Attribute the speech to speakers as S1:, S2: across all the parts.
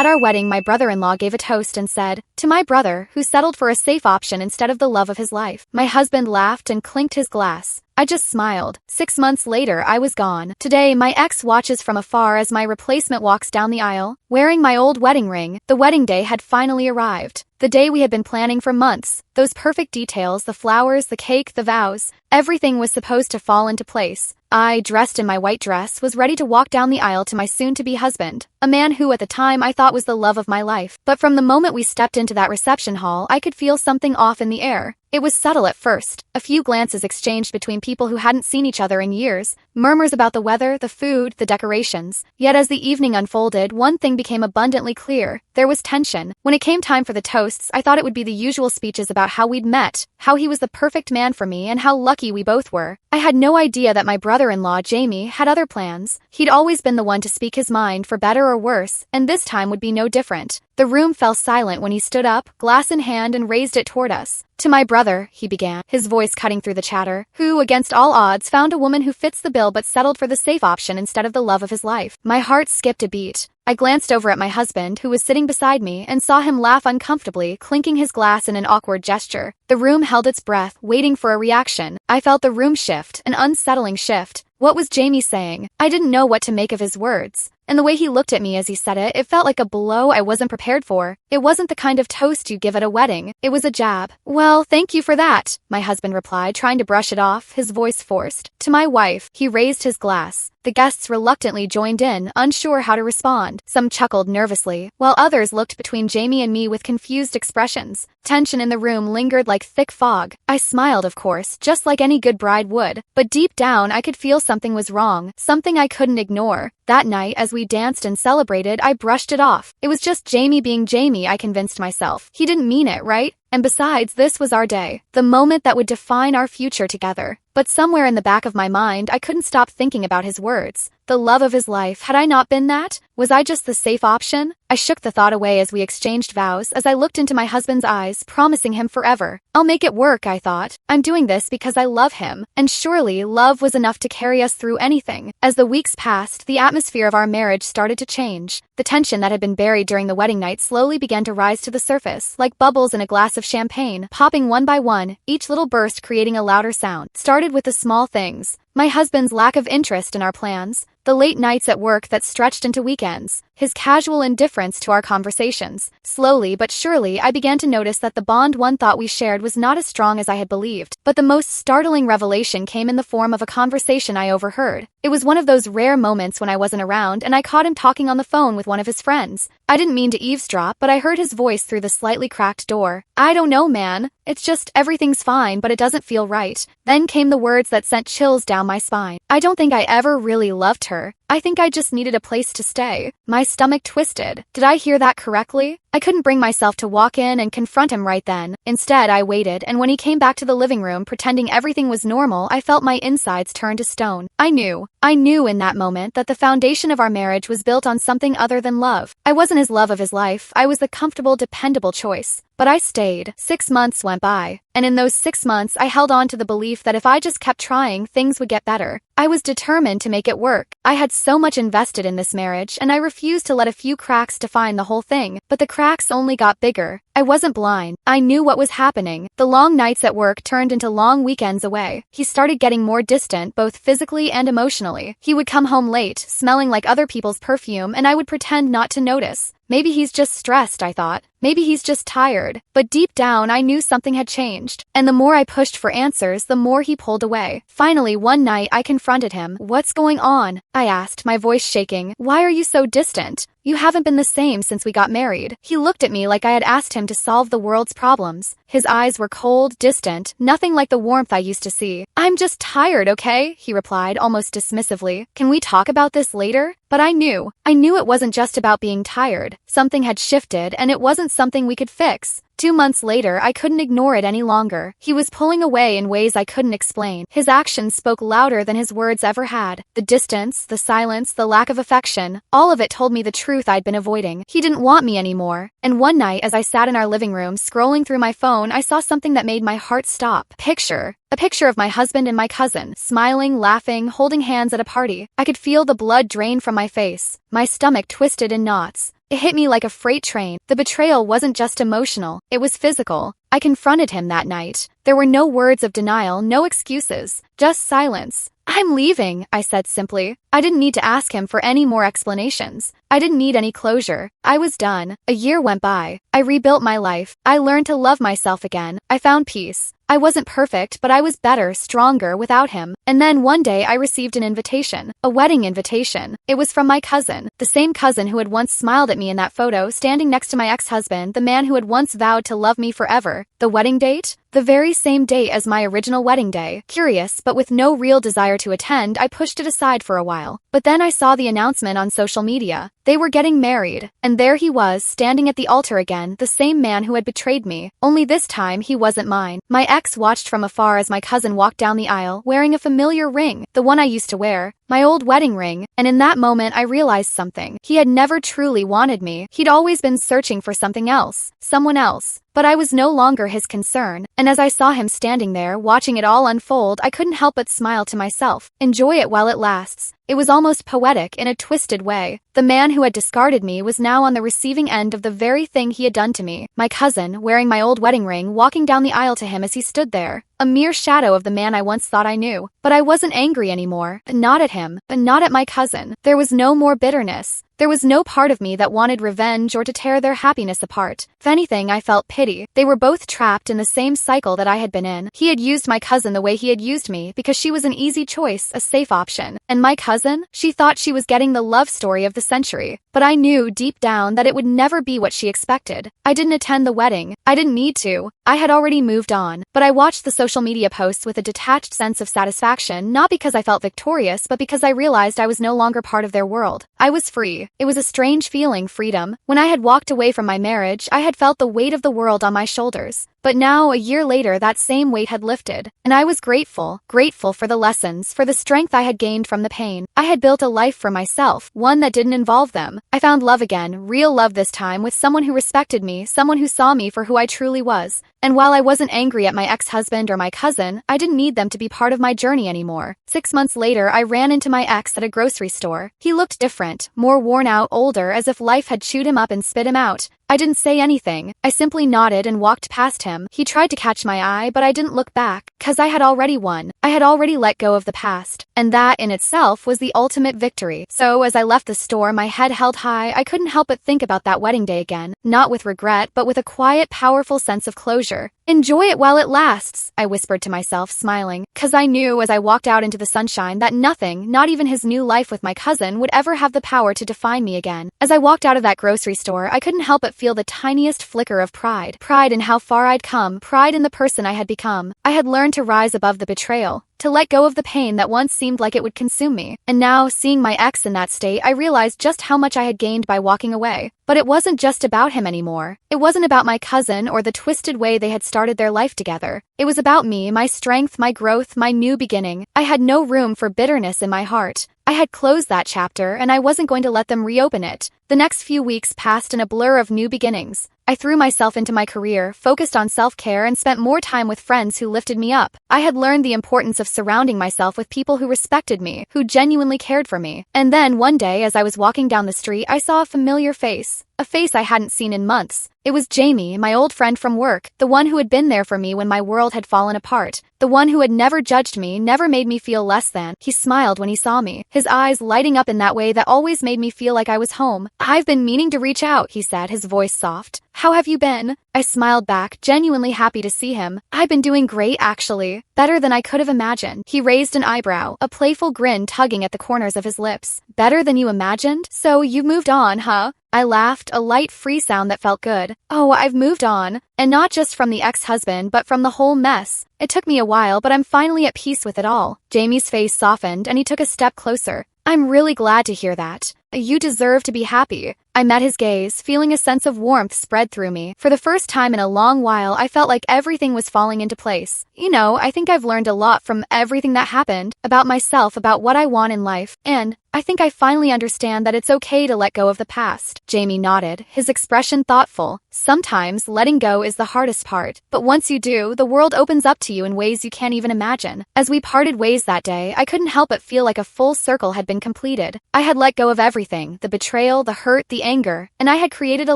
S1: At our wedding, my brother-in-law gave a toast and said, "To my brother, who settled for a safe option instead of the love of his life." My husband laughed and clinked his glass. I just smiled. 6 months later, I was gone. Today, my ex watches from afar as my replacement walks down the aisle, wearing my old wedding ring. The wedding day had finally arrived. The day we had been planning for months. Those perfect details, the flowers, the cake, the vows. Everything was supposed to fall into place. I, dressed in my white dress, was ready to walk down the aisle to my soon-to-be husband, a man who at the time I thought was the love of my life. But from the moment we stepped into that reception hall, I could feel something off in the air. It was subtle at first, a few glances exchanged between people who hadn't seen each other in years, murmurs about the weather, the food, the decorations. Yet as the evening unfolded, one thing became abundantly clear. There was tension. When it came time for the toasts, I thought it would be the usual speeches about how we'd met, how he was the perfect man for me, and how lucky we both were. I had no idea that my brother-in-law, Jamie, had other plans. He'd always been the one to speak his mind, for better or worse, and this time would be no different. The room fell silent when he stood up, glass in hand, and raised it toward us. "To my brother," he began, his voice cutting through the chatter, "who, against all odds, found a woman who fits the bill but settled for the safe option instead of the love of his life." My heart skipped a beat. I glanced over at my husband, who was sitting beside me, and saw him laugh uncomfortably, clinking his glass in an awkward gesture. The room held its breath, waiting for a reaction. I felt the room shift, an unsettling shift. What was Jamie saying? I didn't know what to make of his words. And the way he looked at me as he said it felt like a blow I wasn't prepared for. It wasn't the kind of toast you give at a wedding. It was a jab. "Well, thank you for that," my husband replied, trying to brush it off, his voice forced. "To my wife." He raised his glass. The guests reluctantly joined in, unsure how to respond. Some chuckled nervously, while others looked between Jamie and me with confused expressions. Tension in the room lingered like thick fog. I smiled, of course, just like any good bride would. But deep down, I could feel something was wrong, something I couldn't ignore. That night, as we danced and celebrated, I brushed it off. It was just Jamie being Jamie, I convinced myself. He didn't mean it, right? And besides, this was our day, the moment that would define our future together. But somewhere in the back of my mind, I couldn't stop thinking about his words. The love of his life. Had I not been that? Was I just the safe option? I shook the thought away as we exchanged vows, as I looked into my husband's eyes, promising him forever. I'll make it work, I thought. I'm doing this because I love him. And surely, love was enough to carry us through anything. As the weeks passed, the atmosphere of our marriage started to change. The tension that had been buried during the wedding night slowly began to rise to the surface, like bubbles in a glass of champagne, popping one by one, each little burst creating a louder sound. Started with the small things. My husband's lack of interest in our plans, the late nights at work that stretched into weekends, his casual indifference to our conversations. Slowly but surely, I began to notice that the bond one thought we shared was not as strong as I had believed. But the most startling revelation came in the form of a conversation I overheard. It was one of those rare moments when I wasn't around, and I caught him talking on the phone with one of his friends. I didn't mean to eavesdrop, but I heard his voice through the slightly cracked door. "I don't know, man. It's just everything's fine, but it doesn't feel right." Then came the words that sent chills down my spine. "I don't think I ever really loved her. I think I just needed a place to stay." My stomach twisted. Did I hear that correctly? I couldn't bring myself to walk in and confront him right then. Instead, I waited, and when he came back to the living room pretending everything was normal, I felt my insides turn to stone. I knew in that moment that the foundation of our marriage was built on something other than love. I wasn't his love of his life. I was the comfortable, dependable choice. But I stayed. 6 months went by, and in those 6 months I held on to the belief that if I just kept trying, things would get better. I was determined to make it work. I had so much invested in this marriage, and I refused to let a few cracks define the whole thing. But the cracks only got bigger. I wasn't blind. I knew what was happening. The long nights at work turned into long weekends away. He started getting more distant, both physically and emotionally. He would come home late, smelling like other people's perfume, and I would pretend not to notice. Maybe he's just stressed, I thought. Maybe he's just tired. But deep down, I knew something had changed. And the more I pushed for answers, the more he pulled away. Finally, one night, I confronted him. "What's going on?" I asked, my voice shaking. "Why are you so distant? You haven't been the same since we got married." He looked at me like I had asked him to solve the world's problems. His eyes were cold, distant, nothing like the warmth I used to see. "I'm just tired, okay?" he replied, almost dismissively. "Can we talk about this later?" But I knew it wasn't just about being tired. Something had shifted, and it wasn't something we could fix. 2 months later, I couldn't ignore it any longer. He was pulling away in ways I couldn't explain. His actions spoke louder than his words ever had. The distance, the silence, the lack of affection, all of it told me the truth I'd been avoiding. He didn't want me anymore. And one night, as I sat in our living room, scrolling through my phone, I saw something that made my heart stop. A picture of my husband and my cousin, smiling, laughing, holding hands at a party. I could feel the blood drain from my face. My stomach twisted in knots. It hit me like a freight train. The betrayal wasn't just emotional, it was physical. I confronted him that night. There were no words of denial, no excuses, just silence. "I'm leaving," I said simply. I didn't need to ask him for any more explanations. I didn't need any closure. I was done. A year went by. I rebuilt my life. I learned to love myself again. I found peace. I wasn't perfect, but I was better, stronger without him. And then one day I received an invitation, a wedding invitation. It was from my cousin, the same cousin who had once smiled at me in that photo, standing next to my ex-husband, the man who had once vowed to love me forever. The wedding date? The very same date as my original wedding day. Curious, but with no real desire to attend, I pushed it aside for a while. But then I saw the announcement on social media. They were getting married, and there he was, standing at the altar again, the same man who had betrayed me. Only this time, he wasn't mine. My ex watched from afar as my cousin walked down the aisle, wearing a familiar ring, the one I used to wear, my old wedding ring, and in that moment I realized something. He had never truly wanted me. He'd always been searching for something else, someone else. But I was no longer his concern, and as I saw him standing there, watching it all unfold, I couldn't help but smile to myself. Enjoy it while it lasts. It was almost poetic in a twisted way. The man who had discarded me was now on the receiving end of the very thing he had done to me. My cousin, wearing my old wedding ring, walking down the aisle to him as he stood there. A mere shadow of the man I once thought I knew. But I wasn't angry anymore. Not at him. Not at my cousin. There was no more bitterness. There was no part of me that wanted revenge or to tear their happiness apart. If anything, I felt pity. They were both trapped in the same cycle that I had been in. He had used my cousin the way he had used me because she was an easy choice, a safe option. And my cousin? She thought she was getting the love story of the century. But I knew deep down that it would never be what she expected. I didn't attend the wedding. I didn't need to. I had already moved on. But I watched the social media posts with a detached sense of satisfaction, not because I felt victorious, but because I realized I was no longer part of their world. I was free. It was a strange feeling, freedom. When I had walked away from my marriage, I had felt the weight of the world on my shoulders. But now, a year later, that same weight had lifted, and I was grateful for the lessons, for the strength I had gained from the pain. I had built a life for myself, one that didn't involve them. I found love again, real love this time, with someone who respected me, someone who saw me for who I truly was. And while I wasn't angry at my ex-husband or my cousin, I didn't need them to be part of my journey anymore. 6 months later, I ran into my ex at a grocery store. He looked different, more worn out, older, as if life had chewed him up and spit him out. I didn't say anything. I simply nodded and walked past him. He tried to catch my eye, but I didn't look back, 'cause I had already won. I had already let go of the past. And that, in itself, was the ultimate victory. So, as I left the store, my head held high, I couldn't help but think about that wedding day again. Not with regret, but with a quiet, powerful sense of closure. "Enjoy it while it lasts," I whispered to myself, smiling, 'cause I knew as I walked out into the sunshine that nothing, not even his new life with my cousin, would ever have the power to define me again. As I walked out of that grocery store, I couldn't help but feel the tiniest flicker of pride. Pride in how far I'd come, pride in the person I had become. I had learned to rise above the betrayal, to let go of the pain that once seemed like it would consume me. And now, seeing my ex in that state, I realized just how much I had gained by walking away. But it wasn't just about him anymore. It wasn't about my cousin or the twisted way they had started their life together. It was about me, my strength, my growth, my new beginning. I had no room for bitterness in my heart. I had closed that chapter, and I wasn't going to let them reopen it. The next few weeks passed in a blur of new beginnings. I threw myself into my career, focused on self-care, and spent more time with friends who lifted me up. I had learned the importance of surrounding myself with people who respected me, who genuinely cared for me. And then, one day, as I was walking down the street, I saw a familiar face. A face I hadn't seen in months. It was Jamie, my old friend from work, the one who had been there for me when my world had fallen apart, the one who had never judged me, never made me feel less than. He smiled when he saw me, his eyes lighting up in that way that always made me feel like I was home. "I've been meaning to reach out," he said, his voice soft. "How have you been?" I smiled back, genuinely happy to see him. "I've been doing great, actually. Better than I could have imagined." He raised an eyebrow, a playful grin tugging at the corners of his lips. "Better than you imagined? So you've moved on, huh?" I laughed, a light, free sound that felt good. "Oh, I've moved on. And not just from the ex-husband, but from the whole mess. It took me a while, but I'm finally at peace with it all." Jamie's face softened, and he took a step closer. "I'm really glad to hear that. You deserve to be happy." I met his gaze, feeling a sense of warmth spread through me. For the first time in a long while, I felt like everything was falling into place. You know, I think I've learned a lot from everything that happened, about myself, about what I want in life, and I think I finally understand that it's okay to let go of the past. Jamie nodded, his expression thoughtful. "Sometimes letting go is the hardest part, but once you do, the world opens up to you in ways you can't even imagine." As we parted ways that day, I couldn't help but feel like a full circle had been completed. I had let go of everything, the betrayal, the hurt, the the anger, and I had created a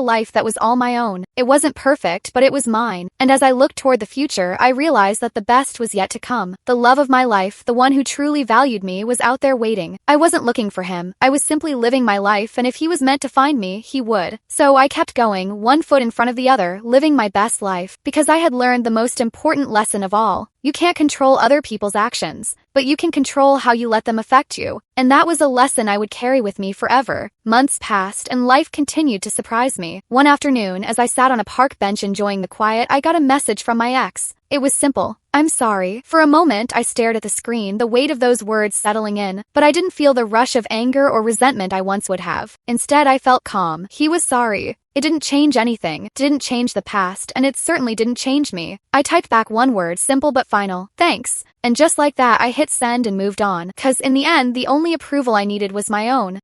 S1: life that was all my own. It wasn't perfect, but it was mine. And as I looked toward the future, I realized that the best was yet to come. The love of my life, the one who truly valued me, was out there waiting. I wasn't looking for him. I was simply living my life, and if he was meant to find me, he would. So I kept going, one foot in front of the other, living my best life, because I had learned the most important lesson of all. You can't control other people's actions, but you can control how you let them affect you. And that was a lesson I would carry with me forever. Months passed, and life continued to surprise me. One afternoon, as I sat on a park bench enjoying the quiet, I got a message from my ex. It was simple. "I'm sorry." For a moment, I stared at the screen, the weight of those words settling in, but I didn't feel the rush of anger or resentment I once would have. Instead, I felt calm. He was sorry. It didn't change anything, didn't change the past, and it certainly didn't change me. I typed back one word, simple but final: "Thanks." And just like that, I hit send and moved on, 'cause in the end, the only approval I needed was my own.